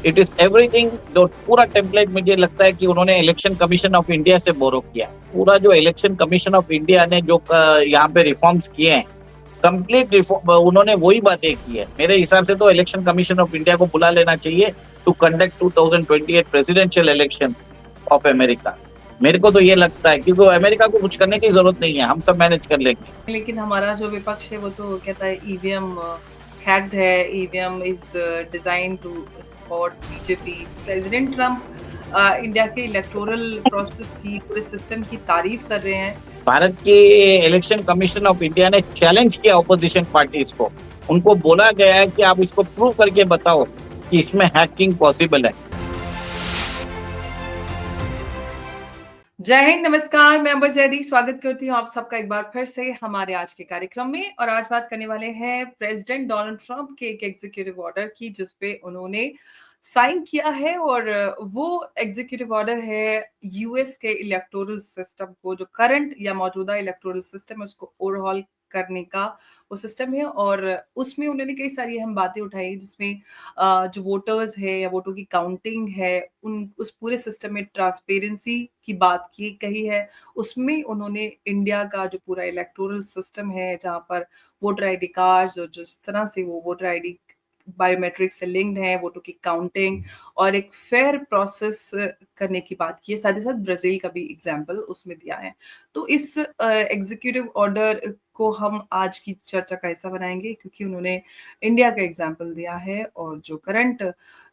It is everything. जो पूरा template मुझे लगता है कि उन्होंने इलेक्शन कमीशन ऑफ इंडिया से बोरो किया। पूरा जो इलेक्शन कमीशन ऑफ इंडिया ने जो यहाँ पे रिफॉर्म्स किए हैं, कंप्लीट रिफॉर्म उन्होंने वही बातें की है। मेरे हिसाब से तो इलेक्शन कमीशन ऑफ इंडिया को बुला लेना चाहिए to conduct 2028 presidential elections of America. मेरे को तो ये लगता है, क्योंकि अमेरिका को कुछ करने की जरूरत नहीं है, हम सब मैनेज कर लेंगे। लेकिन हमारा जो विपक्ष है वो तो कहता है ईवीएम हैक्ड है, EVM is design to support BJP. President Trump India के इलेक्टोरल प्रोसेस की, पूरे सिस्टम की तारीफ कर रहे हैं। भारत के इलेक्शन कमीशन ऑफ इंडिया ने चैलेंज किया ऑपोजिशन पार्टीज को। उनको बोला गया है कि आप इसको प्रूव करके बताओ कि इसमें हैकिंग पॉसिबल है। जय हिंद, नमस्कार। मैं अंबर जैदी स्वागत करती हूँ आप सबका एक बार फिर से हमारे आज के कार्यक्रम में। और आज बात करने वाले हैं प्रेसिडेंट डोनाल्ड ट्रंप के एक एग्जीक्यूटिव ऑर्डर की, जिसपे उन्होंने साइन किया है। और वो एग्जीक्यूटिव ऑर्डर है यूएस के इलेक्टोरल सिस्टम को, जो करंट या मौजूदा इलेक्टोरल सिस्टम है उसको ओवरहॉल करने का वो सिस्टम है। और उसमें उन्होंने कई सारी अहम बातें उठाई, जिसमें जो वोटर्स है या वोटों की काउंटिंग है, उन उस पूरे सिस्टम में ट्रांसपेरेंसी की बात की कही है। उसमें उन्होंने इंडिया का जो पूरा इलेक्टोरल सिस्टम है, जहाँ पर वोटर आईडी कार्ड्स और जिस तरह से वो वोटर आईडी बायोमेट्रिक से लिंक्ड है, वोटों की काउंटिंग और एक फेयर प्रोसेस करने की बात की है। साथ ही साथ ब्राजील का भी एग्जाम्पल उसमें दिया है। तो इस एग्जीक्यूटिव ऑर्डर को हम आज की चर्चा का हिस्सा बनाएंगे, क्योंकि उन्होंने इंडिया का एग्जाम्पल दिया है और जो करंट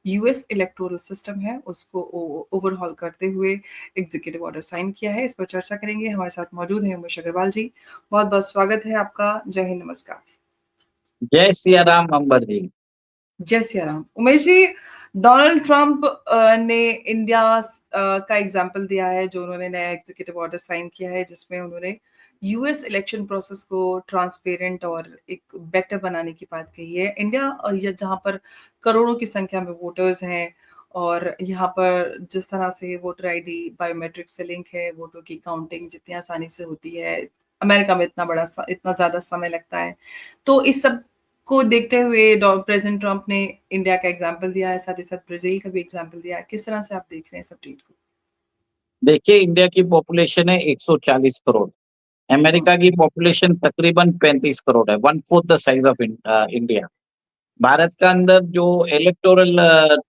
यूएस इलेक्टोरल सिस्टम है उसको ओवरहॉल करते हुए एग्जीक्यूटिव ऑर्डर साइन किया है। इस पर चर्चा करेंगे। हमारे साथ मौजूद हैं उमेश अग्रवाल जी। बहुत बहुत स्वागत है आपका। जय हिंद, नमस्कार। जय सिया राम अंबर जी। जय सिया राम। उमेश जी, डोनाल्ड ट्रंप ने इंडिया का एग्जाम्पल दिया है, जो उन्होंने नया एग्जीक्यूटिव ऑर्डर साइन किया है, जिसमें उन्होंने यूएस इलेक्शन प्रोसेस को ट्रांसपेरेंट और एक बेटर बनाने की बात कही है। इंडिया या जहां पर करोड़ों की संख्या में वोटर्स हैं, और यहाँ पर जिस तरह से वोटर आईडी बायोमेट्रिक से लिंक है, वोटों की काउंटिंग जितनी आसानी से होती है, अमेरिका में इतना ज्यादा समय लगता है। तो इस सब को देखते हुए प्रेसिडेंट ट्रंप ने इंडिया का एग्जाम्पल दिया है, साथ ही साथ ब्राजील का भी एग्जाम्पल दिया है। किस तरह से आप देख रहे हैं सब ट्रीट को? देखिए, इंडिया की पॉपुलेशन है 140 करोड़। हम्म। अमेरिका की पॉपुलेशन तकरीबन 35 करोड़ है, 1/4 the size of India. Bharat का अंदर जो इलेक्टोरल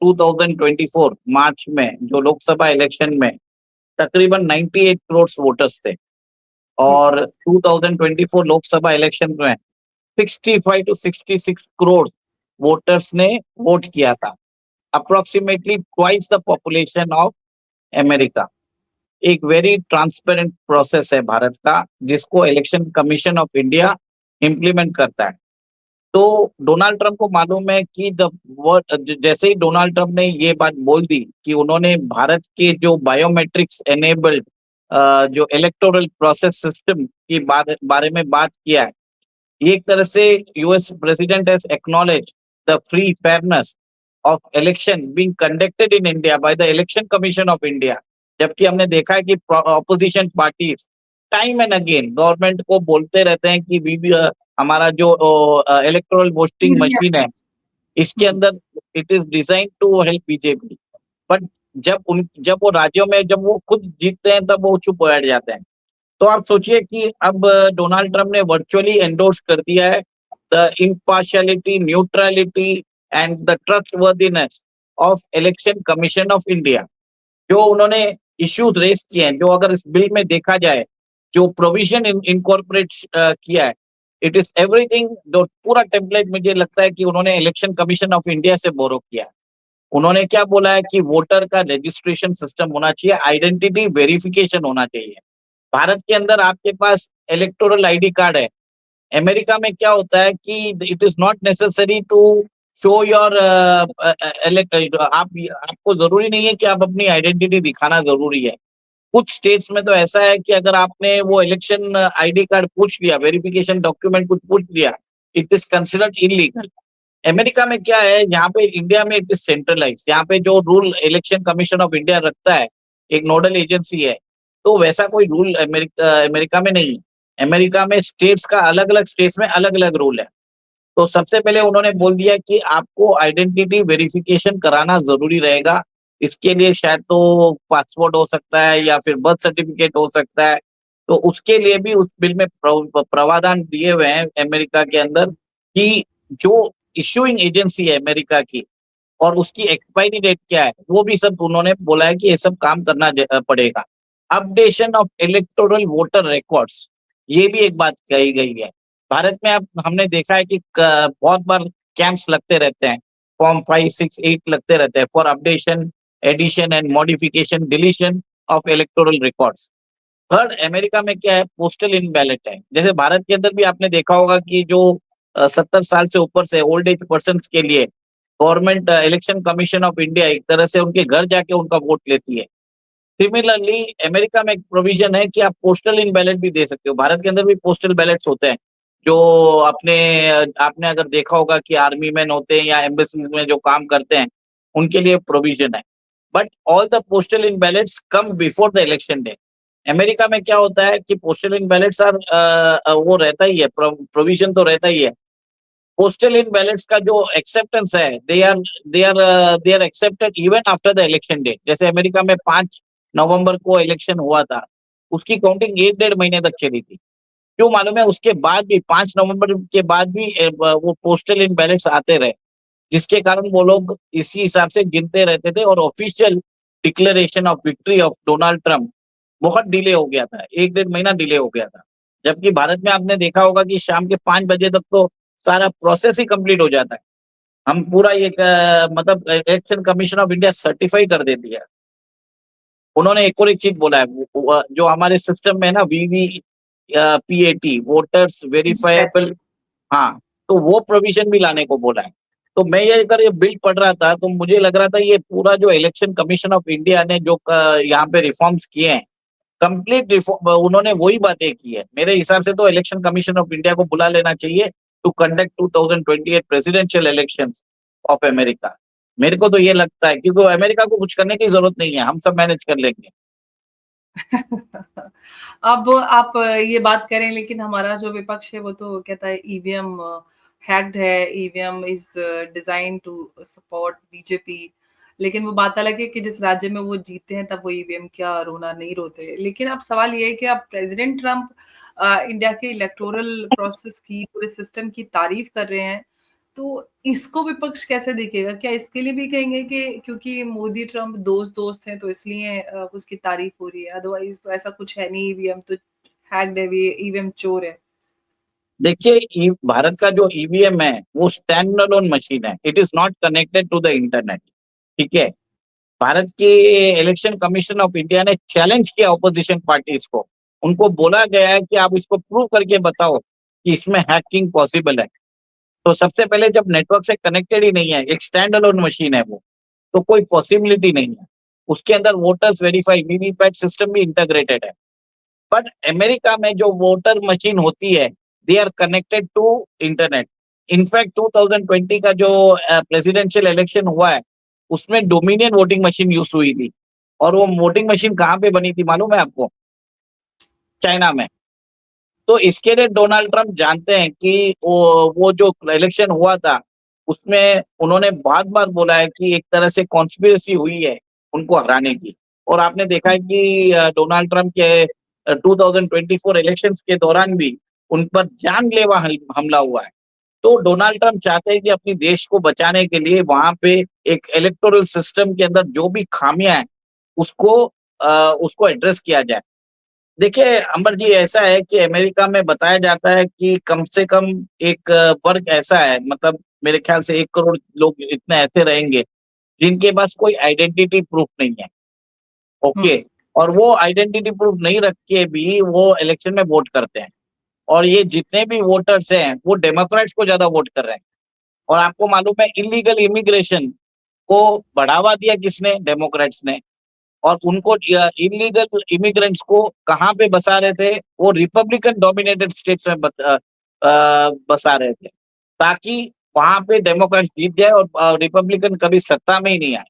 2024 मार्च में जो लोकसभा इलेक्शन में तकरीबन 98 करोड़ वोटर्स थे, हम्म। और 2024 लोकसभा इलेक्शन में 65 to 66 करोड़ वोटर्स ने वोट किया था। Approximately twice the population of America. एक वेरी ट्रांसपेरेंट प्रोसेस है भारत का, जिसको election commission of India implement करता है। तो डोनाल्ड ट्रंप को मालूम है कि द वर्ड, जैसे ही डोनाल्ड ट्रंप ने ये बात बोल दी कि उन्होंने भारत के जो बायोमेट्रिक्स एनेबल्ड जो इलेक्टोरल प्रोसेस सिस्टम की बारे में बात किया है, ये एक तरह से US president has acknowledge the free fairness of election being conducted in India by the election commission of India. जबकि हमने देखा है कि opposition parties time and again government को बोलते रहते हैं कि भी हमारा जो इलेक्टोरल वोटिंग मशीन है, इसके हम्म। अंदर it is design to help BJP. But जब वो राज्यों में जब वो खुद जीतते हैं तब वो चुप बैठ जाते हैं। तो आप सोचिए कि अब डोनाल्ड ट्रंप ने वर्चुअली एंडोर्स कर दिया है the impartiality, neutrality and the trustworthiness of election commission of India. जो उन्होंने इश्यूज रेस किए हैं, जो अगर इस बिल में देखा जाए, जो प्रोविजन इनकॉर्पोरेट किया है, इट इज एवरीथिंग। जो पूरा टेम्पलेट मुझे लगता है कि उन्होंने इलेक्शन कमीशन ऑफ इंडिया से बोरो किया है। उन्होंने क्या बोला है कि वोटर का रजिस्ट्रेशन सिस्टम होना चाहिए, आइडेंटिटी वेरिफिकेशन होना चाहिए। भारत के अंदर आपके पास इलेक्टोरल आईडी कार्ड है। अमेरिका में क्या होता है कि it is not necessary to show your आपको जरूरी नहीं है कि आप अपनी आइडेंटिटी दिखाना जरूरी है। कुछ स्टेट्स में तो ऐसा है कि अगर आपने वो इलेक्शन आईडी कार्ड पूछ लिया, वेरिफिकेशन डॉक्यूमेंट कुछ पूछ लिया, it is considered illegal. America में क्या है, यहाँ पे इंडिया में इट इज सेंट्रलाइज। यहाँ पे जो rule election commission of India रखता है, एक नोडल एजेंसी है, तो वैसा कोई रूल अमेरिका अमेरिका में नहीं है। अमेरिका में स्टेट्स का अलग अलग स्टेट्स में अलग अलग रूल है। तो सबसे पहले उन्होंने बोल दिया कि आपको आइडेंटिटी वेरिफिकेशन कराना ज़रूरी रहेगा। इसके लिए शायद तो पासपोर्ट हो सकता है या फिर बर्थ सर्टिफ़िकेट हो सकता है। तो उसके लिए भी उस बिल में प्रावधान दिए हुए हैं अमेरिका के अंदर कि जो इश्यूइंग एजेंसी है अमेरिका की और उसकी एक्सपायरी डेट क्या है, वो भी सब उन्होंने बोला है कि ये सब काम करना पड़ेगा। Updation of electoral voter records, ये भी एक बात कही गई है। भारत में अब हमने देखा है कि बहुत बार कैंप्स लगते रहते हैं, फॉर्म 5, 6, 8 लगते रहते हैं for updation, addition and modification, deletion of electoral records. Third, America में क्या है, पोस्टल इन बैलेट है। जैसे भारत के अंदर भी आपने देखा होगा कि जो 70 साल से ऊपर से ओल्ड एज पर्सन के लिए government election commission of India एक तरह से उनके घर जाके उनका वोट लेती है। सिमिलरली अमेरिका में एक प्रोविजन है कि आप पोस्टल इन बैलेट भी दे सकते हो। भारत के अंदर भी पोस्टल बैलेट्स होते हैं, जो अपने आपने अगर देखा होगा कि आर्मी मैन होते हैं या एम्बेसीज में जो काम करते हैं, उनके लिए प्रोविजन है। But all the postal in ballets come before the election day. America में क्या होता है कि पोस्टल इन बैलेट्स आर वो रहता ही है, प्रोविजन तो रहता ही है। पोस्टल इन बैलेट्स का जो एक्सेप्टेंस है, they are accepted even after the election date. जैसे अमेरिका में 5 नवंबर को इलेक्शन हुआ था, उसकी काउंटिंग 1 डेढ़ महीने तक चली थी। क्यों मालूम है? उसके बाद भी 5 नवंबर के बाद भी वो पोस्टल इन बैलेट्स आते रहे, जिसके कारण वो लोग इसी हिसाब से गिनते रहते थे और official declaration of victory of Donald Trump बहुत डिले हो गया था, 1 डेढ़ महीना डिले हो गया था। जबकि भारत में आपने देखा होगा कि शाम के 5 बजे तक तो सारा प्रोसेस ही कंप्लीट हो जाता है। हम पूरा ये मतलब election commission of India certify कर देती है। उन्होंने एक और एक चीज़ बोला है, जो हमारे सिस्टम में है ना, वीवीपीएटी, वोटर्स एग्जैक्टली। वेरिफाएबल। हाँ, तो वो प्रोविज़न भी लाने को बोला है। तो मैं ये अगर ये बिल पढ़ रहा था, तो मुझे लग रहा था ये पूरा जो इलेक्शन कमीशन ऑफ इंडिया ने जो यहाँ पे रिफॉर्म्स किए हैं, कंप्लीट रिफॉर्म उन्होंने वही बातें की है। मेरे हिसाब से तो इलेक्शन कमीशन ऑफ इंडिया को बुला लेना चाहिए to conduct 2028 presidential elections of America. मेरे को तो ये लगता है, क्योंकि अमेरिका को कुछ करने की ज़रूरत नहीं है, हम सब मैनेज कर लेंगे। अब आप ये बात करें, लेकिन हमारा जो विपक्ष है वो तो कहता है ईवीएम हैक्ड है, EVM is design to support BJP. लेकिन वो बात अलग है कि जिस राज्य में वो जीते हैं तब वो ईवीएम क्या रोना नहीं रोते। लेकिन अब सवाल ये है कि अब प्रेसिडेंट ट्रम्प इंडिया के इलेक्टोरल प्रोसेस की, पूरे सिस्टम की तारीफ कर रहे हैं, तो इसको विपक्ष कैसे देखेगा? क्या इसके लिए भी कहेंगे कि क्योंकि मोदी ट्रम्प दोस्त हैं तो इसलिए उसकी तारीफ हो रही है, अदरवाइज तो ऐसा कुछ है नहीं, ईवीएम तो हैक्ड है, ईवीएम चोर है। देखिए, भारत का जो ईवीएम है वो स्टैंड अलोन मशीन है, it is not connected to the internet. ठीक है। भारत के इलेक्शन कमीशन ऑफ इंडिया ने चैलेंज किया ऑपोजिशन पार्टीज को। उनको बोला गया है कि आप इसको प्रूव करके बताओ कि इसमें हैकिंग पॉसिबल है। तो सबसे पहले, जब नेटवर्क से कनेक्टेड ही नहीं है, एक स्टैंड अलोन मशीन है वो, तो कोई पॉसिबिलिटी नहीं है। उसके अंदर वोटर्स वेरीफाई वीवीपैट सिस्टम भी इंटीग्रेटेड है। बट अमेरिका में जो वोटर मशीन होती है, they are connected to internet. In fact 2020 का जो प्रेसिडेंशियल इलेक्शन हुआ है, उसमें डोमिनियन वोटिंग मशीन यूज हुई थी। और वो वोटिंग मशीन कहाँ पे बनी थी मालूम है आपको? चाइना में। तो इसके लिए डोनाल्ड ट्रंप जानते हैं कि वो जो इलेक्शन हुआ था, उसमें उन्होंने बार-बार बोला है कि एक तरह से कॉन्स्पिरेसी हुई है उनको हराने की। और आपने देखा है कि डोनाल्ड ट्रंप के 2024 इलेक्शंस के दौरान भी उन पर जानलेवा हमला हुआ है। तो डोनाल्ड ट्रंप चाहते हैं कि अपनी देश को बचाने के लिए वहाँ पे एक इलेक्टोरल सिस्टम के अंदर जो भी खामियाँ हैं, उसको उसको एड्रेस किया जाए। देखिए अंबर जी, ऐसा है कि अमेरिका में बताया जाता है कि कम से कम एक वर्ग ऐसा है, मतलब मेरे ख्याल से 1 करोड़ लोग इतने ऐसे रहेंगे जिनके पास कोई आइडेंटिटी प्रूफ नहीं है। हुँ। ओके। और वो आइडेंटिटी प्रूफ नहीं रख के भी वो इलेक्शन में वोट करते हैं। और ये जितने भी वोटर्स हैं, वो डेमोक्रेट्स को ज़्यादा वोट कर रहे हैं। और आपको मालूम है, इल्लीगल इमिग्रेशन को बढ़ावा दिया किसने? डेमोक्रेट्स ने। और उनको इल्लीगल इमिग्रेंट्स को कहाँ पे बसा रहे थे? वो रिपब्लिकन डोमिनेटेड स्टेट्स में बसा रहे थे, ताकि वहाँ पे डेमोक्रेट्स जीत जाए और रिपब्लिकन कभी सत्ता में ही नहीं आए।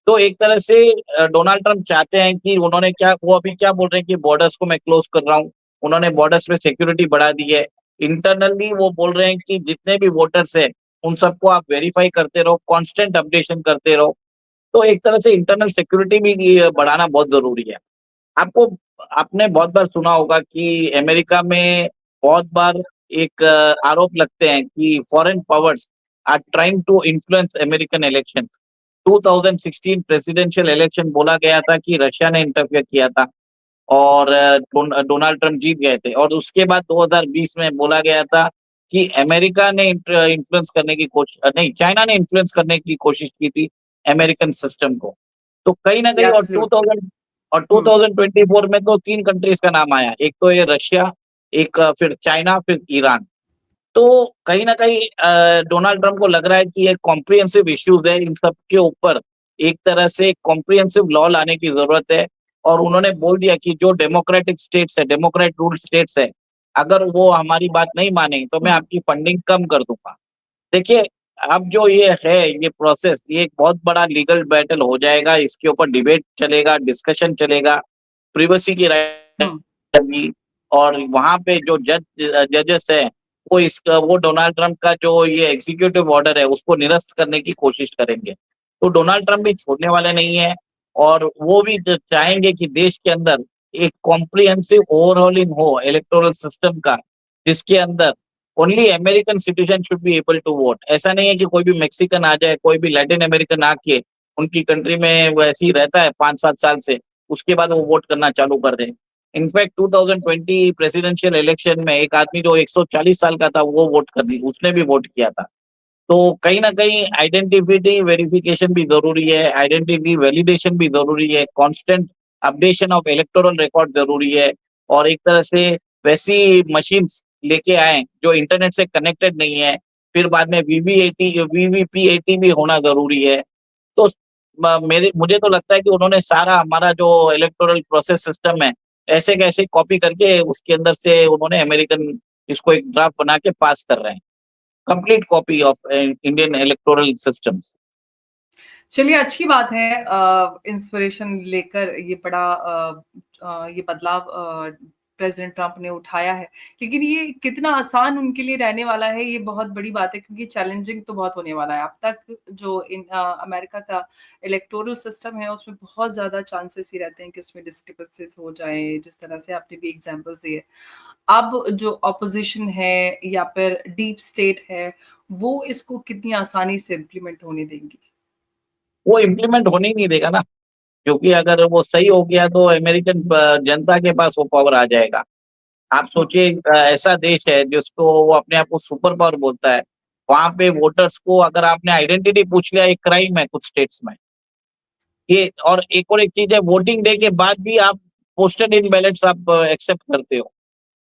तो एक तरह से डोनाल्ड ट्रम्प चाहते हैं कि वो अभी क्या बोल रहे हैं कि बॉर्डर्स को मैं क्लोज़ कर रहा हूँ। उन्होंने बॉर्डर्स पे सिक्योरिटी बढ़ा दी है। इंटरनली वो बोल रहे हैं कि जितने भी वोटर्स हैं, उन सबको आप वेरीफाई करते रहो, कांस्टेंट अपडेशन करते रहो। तो एक तरह से इंटरनल सिक्योरिटी भी बढ़ाना बहुत ज़रूरी है। आपको आपने बहुत बार सुना होगा कि अमेरिका में बहुत बार एक आरोप लगते हैं कि foreign powers are trying to influence American election. 2016 presidential election बोला गया था कि रशिया ने इंटरफेयर किया था और डोनाल्ड ट्रंप जीत गए थे, और उसके बाद 2020 में बोला गया था कि अमेरिका ने इन्फ्लुएंस करने की कोशिश नहीं, चाइना ने इन्फ्लुएंस करने की कोशिश की थी अमेरिकन सिस्टम को। तो कहीं न कहीं और एब्सोल्युटली। 2024 में तो 3 कंट्रीज़ का नाम आया। एक तो ये रशिया, एक फिर चाइना, फिर ईरान। तो कहीं न कहीं डोनाल्ड ट्रंप को लग रहा है कि ये कॉम्प्रिहेंसिव इश्यूज़ है, इन सब के ऊपर एक तरह से कॉम्प्रिहेंसिव लॉ लाने की ज़रूरत है, और उन्होंने बोल दिया कि जो डेमोक्रेटिक स्टेट्स है, डेमोक्रेट रूल्ड स्टेट्स है, अगर वो हमारी बात नहीं मानेंगे, तो मैं आपकी फंडिंग कम कर दूँगा। देखिए, अब जो ये है, ये प्रोसेस, ये एक बहुत बड़ा लीगल बैटल हो जाएगा, इसके ऊपर डिबेट चलेगा, डिस्कशन चलेगा, प्रिवेसी की राइट हुँ, होगी, और वहाँ पे जो जजेस हैं, वो डोनाल्ड ट्रंप का जो ये एग्जीक्यूटिव ऑर्डर है, उसको निरस्त करने की कोशिश करेंगे। तो डोनाल्ड ट्रंप भी छोड़ने वाले नहीं हैं, और वो भी चाहेंगे कि देश के अंदर एक कॉम्प्रिहेंसिव ओवरहॉलिंग हो इलेक्टोरल सिस्टम का, जिसके अंदर only American citizen should be able to vote. ऐसा नहीं है कि कोई भी मेक्सिकन आ जाए, कोई भी लैटिन अमेरिकन आके उनकी कंट्री में वो ऐसे ही रहता है 5-7 साल से, उसके बाद वो वोट करना चालू कर दें। इनफैक्ट 2020 प्रेसिडेंशियल इलेक्शन में एक आदमी जो 140 साल का था, वो वोट कर दी, उसने भी वोट किया था। तो कहीं न कहीं आइडेंटिटी वेरिफिकेशन भी ज़रूरी है, आइडेंटिटी वैलिडेशन भी ज़रूरी है, constant updation of electoral record ज़रूरी है, और एक तरह से वैसी मशीन्स लेके आएँ जो इंटरनेट से कनेक्टेड नहीं है, फिर बाद में वीवीपीएटी भी होना ज़रूरी है। तो मेरे मुझे तो लगता है कि उन्होंने सारा हमारा जो इलेक्टोरल प्रोसेस सिस्टम है, ऐसे कैसे कॉपी करके उसके अंदर से उन्होंने अमेरिकन इसको एक ड्राफ्ट बना के पास कर रहे हैं। Complete copy of Indian electoral systems. चलिए अच्छी बात है इंस्पिरेशन लेकर ये बदलाव प्रेज़िडेंट ट्रम्प ने उठाया है। लेकिन ये कितना आसान उनके लिए रहने वाला है, ये बहुत बड़ी बात है क्योंकि चैलेंजिंग तो बहुत होने वाला है। अब तक जो अमेरिका का इलेक्टोरल सिस्टम है, उसमें बहुत ज़्यादा चांसेस ही रहते हैं कि उसमें डिस्क्रिपेंसीज़ हो जाएँ, जिस तरह से आपने भी एग्ज़ाम्पल्स दिए। अब जो ऑपोज़िशन है या फिर डीप स्टेट है, वो इसको कितनी आसानी से इम्प्लीमेंट होने देंगी? वो इम्प्लीमेंट होने ही नहीं देगा ना, क्योंकि अगर वो सही हो गया तो अमेरिकन जनता के पास वो पावर आ जाएगा। आप हुँ, सोचिए, ऐसा देश है जिसको वो अपने आप को सुपर पावर बोलता है, वहाँ पे वोटर्स को अगर आपने आइडेंटिटी पूछ लिया, एक क्राइम है कुछ स्टेट्स में। ये और एक चीज़ है, वोटिंग डे के बाद भी आप पोस्टल इन बैलेट्स आप एक्सेप्ट करते हो।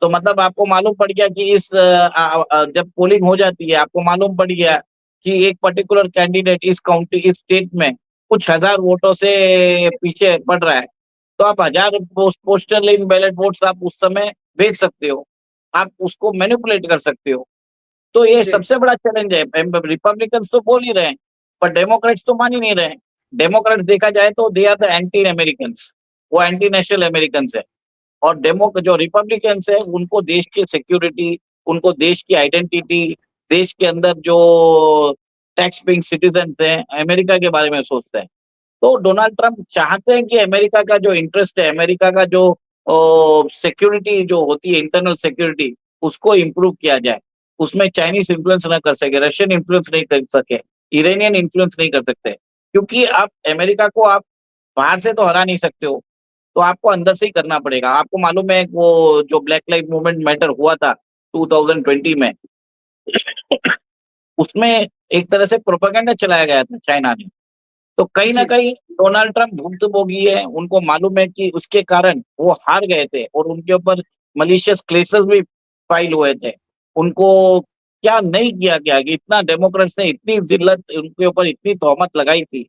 तो मतलब आपको मालूम पड़ गया कि जब पोलिंग हो जाती है, आपको मालूम पड़ गया कि एक पर्टिकुलर कैंडिडेट इस स्टेट में कुछ हज़ार वोटों से पीछे पड़ रहा है, तो आप हज़ार पोस्टल इन बैलेट वोट्स आप उस समय भेज सकते हो। आप उसको मैनिपुलेट कर सकते हो। तो ये जी, सबसे बड़ा चैलेंज है। रिपब्लिकन्स तो बोल ही रहे हैं, पर डेमोक्रेट्स तो मान ही नहीं रहे हैं। डेमोक्रेट्स देखा जाए तो they are the anti Americans, वो एंटी नेशनल अमेरिकन्स है। और जो रिपब्लिकन्स है, उनको देश की सिक्योरिटी, उनको देश की आइडेंटिटी, देश के अंदर जो टैक्स पेइंग सिटीजन्स हैं, अमेरिका के बारे में सोचते हैं। तो डोनाल्ड ट्रम्प चाहते हैं कि अमेरिका का जो इंटरेस्ट है, अमेरिका का जो सिक्योरिटी जो होती है, इंटरनल सिक्योरिटी, उसको इम्प्रूव किया जाए। उसमें चाइनीज़ इन्फ्लुएंस ना कर सके, रशियन इन्फ्लुएंस नहीं कर सके, इरानियन इन्फ्लुएंस नहीं कर सकते। क्योंकि आप अमेरिका को आप बाहर से तो हरा नहीं सकते हो, तो आपको अंदर से ही करना पड़ेगा। आपको मालूम है वो जो ब्लैक लाइव मूवमेंट मैटर हुआ था 2020 में, उसमें एक तरह से प्रोपेगेंडा चलाया गया था चाइना ने। तो कहीं न जी, कहीं डोनाल्ड ट्रम्प भुक्तभोगी है, उनको मालूम है कि उसके कारण वो हार गए थे, और उनके ऊपर मैलिशियस केसेस भी फाइल हुए थे। उनको क्या नहीं किया गया कि इतना डेमोक्रेट्स ने इतनी ज़िल्लत उनके ऊपर इतनी तोहमत लगाई थी,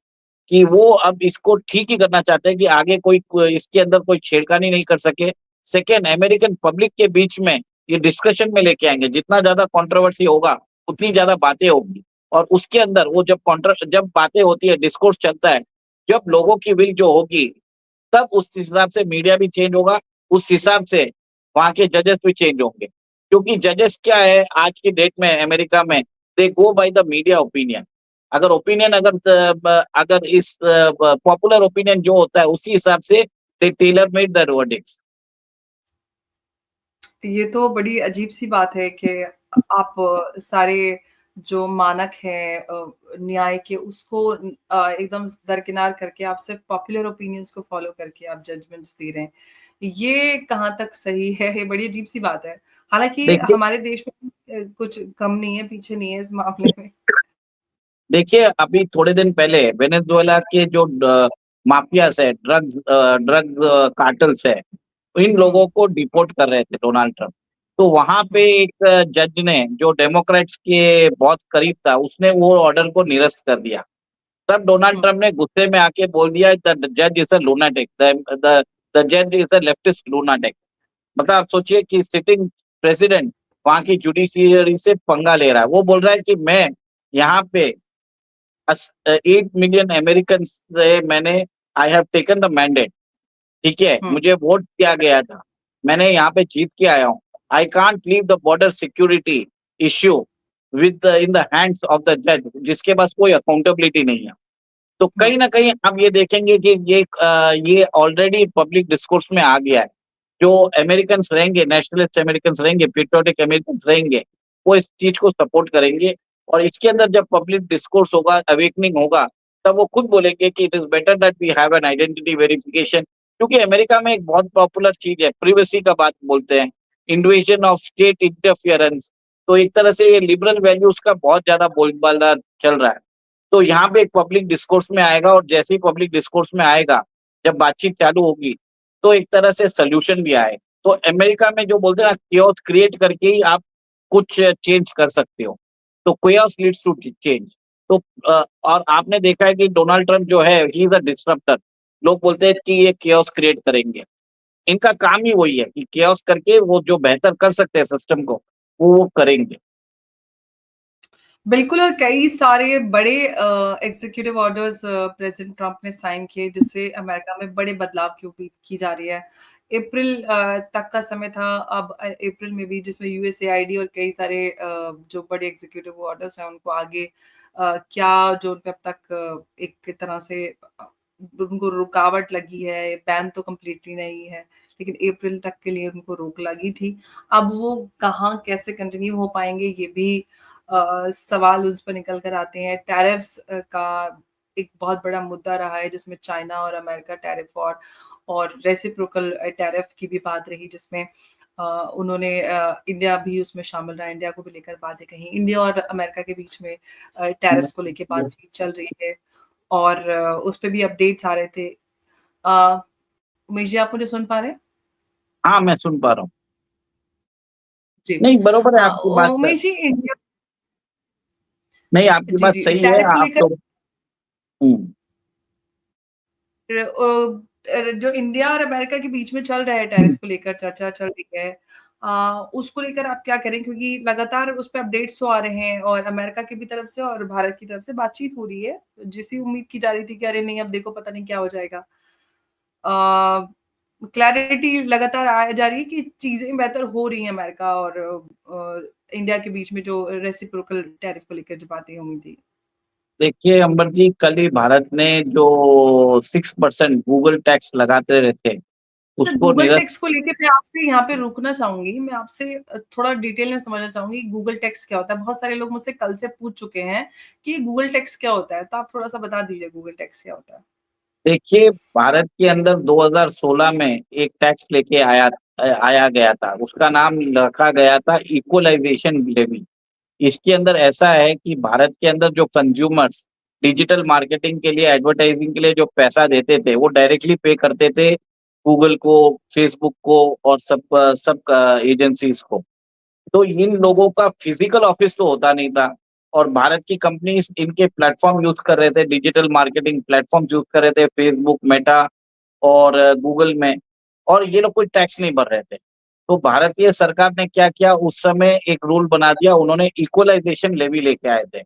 कि वो अब इसको ठीक ही करना चाहते हैं कि आगे कोई इसके अंदर कोई छेड़खानी नहीं कर सके। सेकंड, अमेरिकन पब्लिक के बीच में ये डिस्कशन में लेके आएँगे, जितना ज़्यादा कंट्रोवर्सी होगा, उतनी ज़्यादा बातें होंगी। और उसके अंदर वो जब बातें होती है, डिस्कोर्स चलता है, जब लोगों की विल जो होगी, तब उस हिसाब से मीडिया भी चेंज होगा, उस हिसाब से वहाँ के जजेस भी चेंज होंगे। क्योंकि जजेस क्या है आज की डेट में अमेरिका में, दे गो बाय द मीडिया ओपिनियन। अगर ओपिनियन अगर इस पॉपुलर ओपिनियन जो होता है उसी हिसाब से दे टेलर मेड द वर्डिक्ट्स। ये तो बड़ी अजीब-सी बात है कि आप सारे जो मानक हैं न्याय के उसको एकदम दरकिनार करके आप सिर्फ़ पॉपुलर ओपिनियंस को फ़ॉलो करके आप जजमेंट्स दे रहे हैं। ये कहाँ तक सही है? ये बड़ी अजीब-सी बात है। हालाँकि देखिए हमारे देश में कुछ कम नहीं है, पीछे नहीं है इस मामले में। देखिए अभी थोड़े दिन पहले वेनेजुएला के जो माफियास है, ड्रग कार्टल्स है, इन हुँ, लोगों को डिपोर्ट कर रहे थे डोनाल्ड ट्रम्प। तो वहां पे हुँ, एक जज ने जो डेमोक्रेट्स के बहुत करीब था, उसने वो ऑर्डर को निरस्त कर दिया। तब डोनाल्ड हुँ, ट्रम्प ने गुस्से में आके बोल दिया द जज इज अ लूनाटिक, द जज इज अ लेफ्टिस्ट लूनाटिक। मतलब आप सोचिए कि सिटिंग प्रेसिडेंट वहां की जुडिशियरी से पंगा ले रहा है। वो बोल रहा है कि मैं यहाँ पे 8 मिलियन अमेरिकन से मैंने I have taken the mandate. ठीक है, हुँ। मुझे वोट किया गया था, मैंने यहाँ पे जीत के आया हूँ। I can't leave the border security issue with in the hands of the जज, जिसके पास कोई अकाउंटेबिलिटी नहीं है। तो हुँ, कहीं न कहीं आप ये देखेंगे कि ये ऑलरेडी पब्लिक डिस्कोर्स में आ गया है। जो अमेरिकन्स रहेंगे, नेशनलिस्ट अमेरिकन्स रहेंगे, पैट्रियोटिक अमेरिकन्स रहेंगे, वो इस चीज़ को सपोर्ट करेंगे और इसके अंदर जब पब्लिक डिस्कोर्स होगा, अवेकनिंग होगा, तब वो खुद बोलेंगे कि it is better that we have an identity verification. क्योंकि अमेरिका में एक बहुत पॉपुलर चीज़ है, प्रिवेसी का बात बोलते हैं, इन्वेजन ऑफ स्टेट इंटरफियरेंस। तो एक तरह से ये लिबरल वैल्यूज़ का बहुत ज़्यादा बोलबाला चल रहा है। तो यहाँ पे एक पब्लिक डिस्कोर्स में आएगा और जैसे ही पब्लिक डिस्कोर्स में आएगा, जब बातचीत चालू होगी, तो एक तरह से सॉल्यूशन भी आए। तो अमेरिका में जो बोलते हैं ना, chaos क्रिएट करके ही आप कुछ चेंज कर सकते हो। तो chaos लीड्स टू चेंज। तो और आपने देखा है कि डोनाल्ड ट्रम्प जो है, ही इज़ अ डिसरप्टर। लोग बोलते हैं कि ये chaos क्रिएट करेंगे। इनका काम ही वही है कि chaos करके वो जो बेहतर कर सकते हैं सिस्टम को, वो करेंगे। बिल्कुल और कई सारे बड़े एग्ज़ीक्यूटिव ऑर्डर्स प्रेज़िडेंट ट्रम्प ने साइन किए जिससे अमेरिका में बड़े बदलाव की उम्मीद की जा रही है। अप्रैल तक का समय था अब अप्रैल में भी जिसमें यूएसएआईडी और कई सारे जो बड़े एग्ज़ीक्यूटिव ऑर्डर्स हैं उनको आगे क्या जो उन पे अब तक एक तरह से उनको रुकावट लगी है, बैन तो कंप्लीटली नहीं है, लेकिन अप्रैल तक के लिए उनको रोक लगी थी। अब वो कहाँ कैसे कंटिन्यू हो पाएँगे ये भी सवाल उस पर निकल कर आते हैं। टैरिफ्स का एक बहुत बड़ा मुद्दा रहा है जिसमें चाइना और अमेरिका टैरिफ और रेसिप्रोकल टैरिफ की भी बात रही जिसमें उन्होंने इंडिया भी उसमें शामिल रहा, इंडिया को भी लेकर बातें कहीं। इंडिया और अमेरिका के बीच में टैरिफ्स को लेके बातचीत चल रही है और उस पे भी अपडेट्स आ रहे थे। अ, उमेश जी आप मुझे सुन पा रहे हैं? हाँ, मैं सुन पा रहा हूँ। जी। नहीं, बरोबर है आपकी बात। उमेश जी इंडिया नहीं, आपकी जी, बात जी, सही है, टैरिफ को आप लेकर तो हुँ, जो इंडिया और अमेरिका के बीच में चल रहा है टैरिफ्स को लेकर चर्चा चल रही है उसको लेकर आप क्या करें? क्योंकि लगातार उस पे अपडेट्स तो आ रहे हैं और अमेरिका की भी तरफ से और भारत की तरफ से बातचीत हो रही है, जिसकी उम्मीद की जा रही थी कि अरे नहीं अब देखो पता नहीं क्या हो जाएगा। क्लैरिटी लगातार आ जा रही है कि चीज़ें बेहतर हो रही हैं अमेरिका और इंडिया के बीच में जो रेसिप्रोकल टैरिफ को लेकर जो बातें हुई थी। देखिए अंबर जी, कल ही भारत ने जो 6% गूगल टैक्स लगाते रहते, सर उसको गूगल निरस्त। टेक्स्ट को लेके मैं आपसे यहाँ पे रुकना चाहूँगी। मैं आपसे थोड़ा डिटेल में समझना चाहूँगी गूगल टेक्स्ट क्या होता है? बहुत सारे लोग मुझसे कल से पूछ चुके हैं कि गूगल टेक्स्ट क्या होता है? तो आप थोड़ा-सा बता दीजिए गूगल टेक्स्ट क्या होता है? देखिए, भारत के अंदर 2016 में एक टैक्स लेके आया गया था, उसका नाम रखा गया था इक्वलाइज़ेशन लेवी। इसके अंदर ऐसा है कि भारत के अंदर जो कंज्यूमर्स डिजिटल मार्केटिंग के लिए, एडवर्टाइजिंग के लिए जो पैसा देते थे, वो डायरेक्टली पे करते थे गूगल को, फेसबुक को और सब एजेंसीज़ को। तो इन लोगों का फिजिकल ऑफिस तो होता नहीं था और भारत की कंपनीज इनके प्लेटफॉर्म यूज कर रहे थे, डिजिटल मार्केटिंग प्लेटफॉर्म यूज कर रहे थे, फेसबुक, मेटा और गूगल में, और ये लोग कोई टैक्स नहीं भर रहे थे। तो भारतीय सरकार ने क्या किया, उस समय एक रूल बना दिया, उन्होंने इक्वलाइजेशन लेवी लेके आए थे।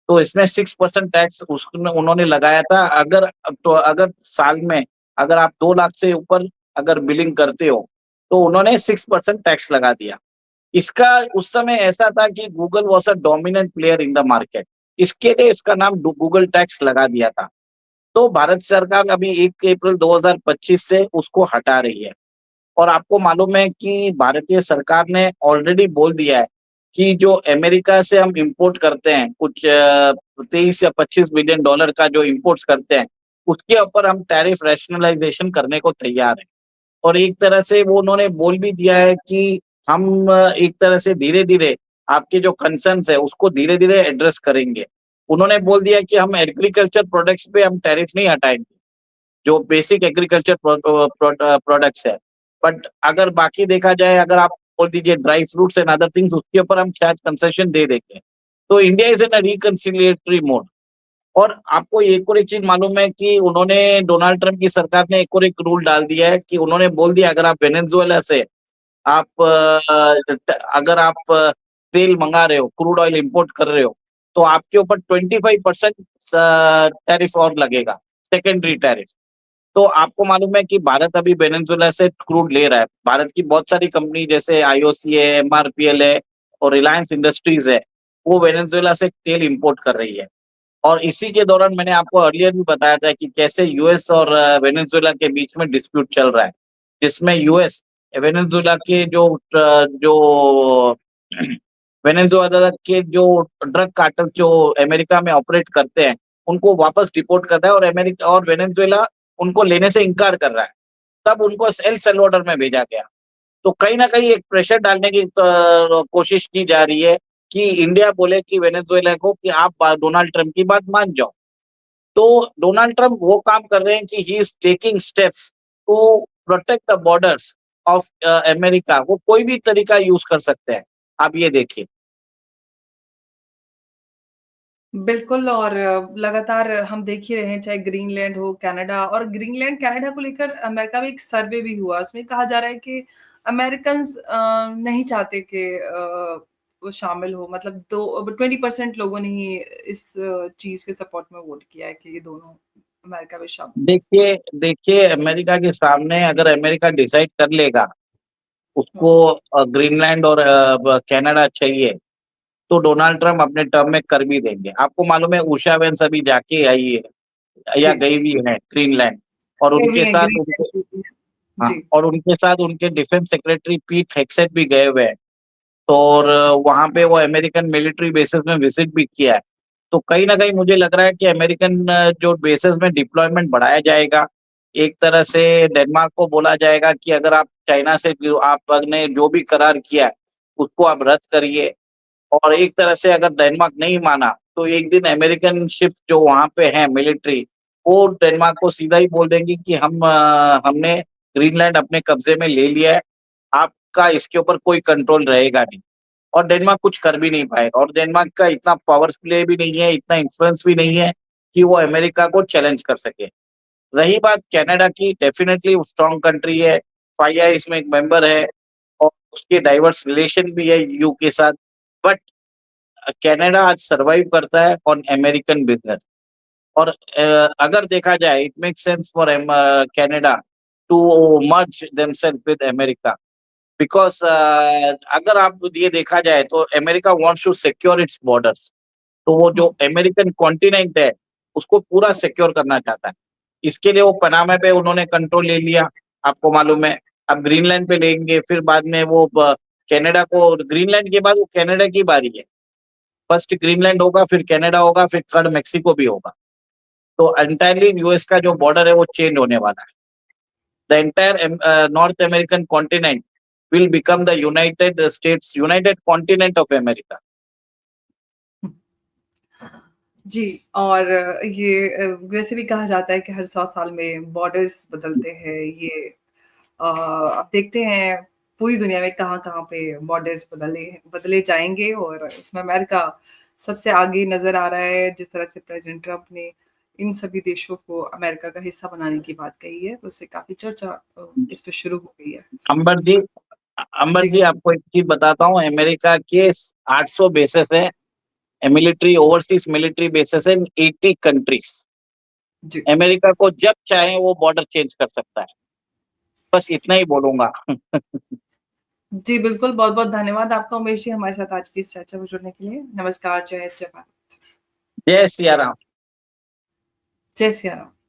तो इसमें 6% टैक्स उसमें उन्होंने लगाया था। अगर साल में अगर आप 2 लाख से ऊपर अगर बिलिंग करते हो, तो उन्होंने 6% टैक्स लगा दिया। इसका उस समय ऐसा था कि Google was a dominant player in the market. इसके लिए इसका नाम गूगल टैक्स लगा दिया था। तो भारत सरकार अभी 1 अप्रैल 2025 से उसको हटा रही है। और आपको मालूम है कि भारतीय सरकार ने ऑलरेडी बोल दिया है कि जो अमेरिका से हम इंपोर्ट करते हैं, कुछ 23 या 25 बिलियन डॉलर का जो इंपोर्ट्स करते हैं, उसके ऊपर हम टैरिफ रैशनलाइजेशन करने को तैयार हैं। और एक तरह से वो उन्होंने बोल भी दिया है कि हम एक तरह से धीरे-धीरे आपके जो कंसर्न्स है उसको धीरे-धीरे एड्रेस करेंगे। उन्होंने बोल दिया कि हम एग्रीकल्चर प्रोडक्ट्स पे हम टैरिफ नहीं हटाएँगे, जो बेसिक एग्रीकल्चर प्रोडक्ट्स है। बट अगर बाकी देखा जाए, अगर आप बोल दीजिए dry fruits and other things, उसके ऊपर हम शायद कंसेशन दे देंगे। तो India is in a reconciliatory mode. और आपको एक और एक चीज़ मालूम है कि उन्होंने डोनाल्ड ट्रम्प की सरकार ने एक और एक रूल डाल दिया है कि उन्होंने बोल दिया अगर आप वेनेजुएला से आप अगर आप तेल मंगा रहे हो, क्रूड ऑयल इंपोर्ट कर रहे हो, तो आपके ऊपर 25% टैरिफ और लगेगा, सेकेंडरी टैरिफ। तो आपको मालूम है कि भारत अभी वेनेजुएला से क्रूड ले रहा है। भारत की बहुत सारी कंपनी जैसे आईओसी है, एमआरपीएल है और रिलायंस इंडस्ट्रीज है, वो वेनेजुएला से तेल इंपोर्ट कर रही है। और इसी के दौरान मैंने आपको अर्लियर भी बताया था कि कैसे यूएस और वेनेजुएला के बीच में डिस्प्यूट चल रहा है, जिसमें यूएस वेनेजुएला के जो वेनेजुएला के जो ड्रग कार्टेल जो अमेरिका में ऑपरेट करते हैं, उनको वापस डिपोर्ट कर रहा है और अमेरिका और वेनेजुएला उनको लेने से इनकार कर रहा है। तब उनको एल सल्वाडोर में भेजा गया। तो कहीं न कहीं एक प्रेशर डालने की कोशिश की जा रही है कि इंडिया बोले कि वेनेजुएला को कि आप डोनाल्ड ट्रम्प की बात मान जाओ। तो डोनाल्ड ट्रम्प वो काम कर रहे हैं कि he is taking steps to protect the borders of America. वो कोई भी तरीका यूज़ कर सकते हैं। आप ये देखिए। बिल्कुल और लगातार हम देख ही रहे हैं चाहे ग्रीनलैंड हो, कनाडा और ग्रीनलैंड, कनाडा को लेकर अमेरिका में एक सर्वे भी हुआ। उसमें कहा जा रहा है कि अमेरिकन्स नहीं चाहते कि वो शामिल हो मतलब 20% लोगों ने ही इस चीज़ के सपोर्ट में वोट किया है कि ये दोनों अमेरिका में शामिल हों। देखिए देखिए अमेरिका के सामने अगर अमेरिका डिसाइड कर लेगा, उसको हुँ, ग्रीनलैंड और कनाडा चाहिए, तो डोनाल्ड ट्रम्प अपने टर्म में कर भी देंगे। आपको मालूम है उषा वेंस अभी जाके आई है या जी, गई भी है ग्रीनलैंड। और ये भी उनके है साथ उनके ग्रीनलैंड भी है। हाँ, जी, और उनके साथ उनके डिफेंस सेक्रेटरी पीट हेग्सेट भी गए हुए हैं। तो और वहाँ पे वो अमेरिकन मिलिट्री बेसेस में विजिट भी किया है। तो कहीं न कहीं मुझे लग रहा है कि अमेरिकन जो बेसेस में डिप्लॉयमेंट बढ़ाया जाएगा। एक तरह से डेनमार्क को बोला जाएगा कि अगर आप चाइना से जो आपने जो भी करार किया है, उसको आप रद्द करिए। और एक तरह से अगर डेनमार्क नहीं माना, तो एक दिन अमेरिकन शिप जो वहाँ पे हैं मिलिट्री, वो डेनमार्क को सीधा ही बोल देंगी कि हमने ग्रीनलैंड अपने कब्ज़े में ले लिया है, आपका इसके ऊपर कोई कंट्रोल रहेगा नहीं। और डेनमार्क कुछ कर भी नहीं पाएगा और डेनमार्क का इतना पावर प्ले भी नहीं है, इतना इन्फ्लुएंस भी नहीं है कि वो अमेरिका को चैलेंज कर सके। रही बात कनाडा की, डेफिनिटली वो स्ट्रॉन्ग कंट्री है, 5 ईयर्स में एक मेंबर है और उसके डाइवर्स रिलेशन भी है ईयू के साथ। बट कनाडा आज सर्वाइव करता है ऑन अमेरिकन बिज़नेस। और अगर देखा जाए it makes sense for Canada to merge themselves with America because अगर आप ये देखा जाए तो America wants to secure its borders. तो वो जो हुँ। अमेरिकन कॉन्टिनेंट है, उसको पूरा सिक्योर करना चाहता है। इसके लिए वो पनामा पे उन्होंने कंट्रोल ले लिया, आपको मालूम है। अब ग्रीनलैंड पे लेंगे, फिर बाद में वो कनाडा को ग्रीनलैंड के बाद वो कनाडा की बारी है। फर्स्ट ग्रीनलैंड होगा, फिर कनाडा होगा, फिर थर्ड मेक्सिको भी होगा। तो एंटायरली यूएस का जो बॉर्डर है वो चेंज होने वाला है। The entire North American continent will become the United States, United continent of America. जी, और ये वैसे भी कहा जाता है कि हर 100 साल में बॉर्डर्स बदलते हैं। ये अब देखते हैं पूरी दुनिया में कहाँ-कहाँ पे बॉर्डर्स बदले जाएँगे और उसमें अमेरिका सबसे आगे नज़र आ रहा है। जिस तरह से प्रेज़िडेंट ट्रम्प ने इन सभी देशों को अमेरिका का हिस्सा बनाने की बात कही है, तो उससे काफ़ी चर्चा इस पे शुरू हो गई है। अंबर जी, अंबर जी, जी आपको एक चीज़ बताता हूँ, अमेरिका के 800 बेसेस हैं, मिलिट्री ओवरसीज़ मिलिट्री बेसेस हैं इन 80 कंट्रीज़। जी। अमेरिका को जब चाहे वो बॉर्डर चेंज कर सकता है। बस इतना ही बोलूँगा। जी, बिल्कुल, बहुत-बहुत धन्यवाद आपका उमेश जी हमारे साथ आज की इस चर्चा में जुड़ने के लिए। नमस्कार, जय हिंद, जय भारत। जय सिया राम। जय सिया राम।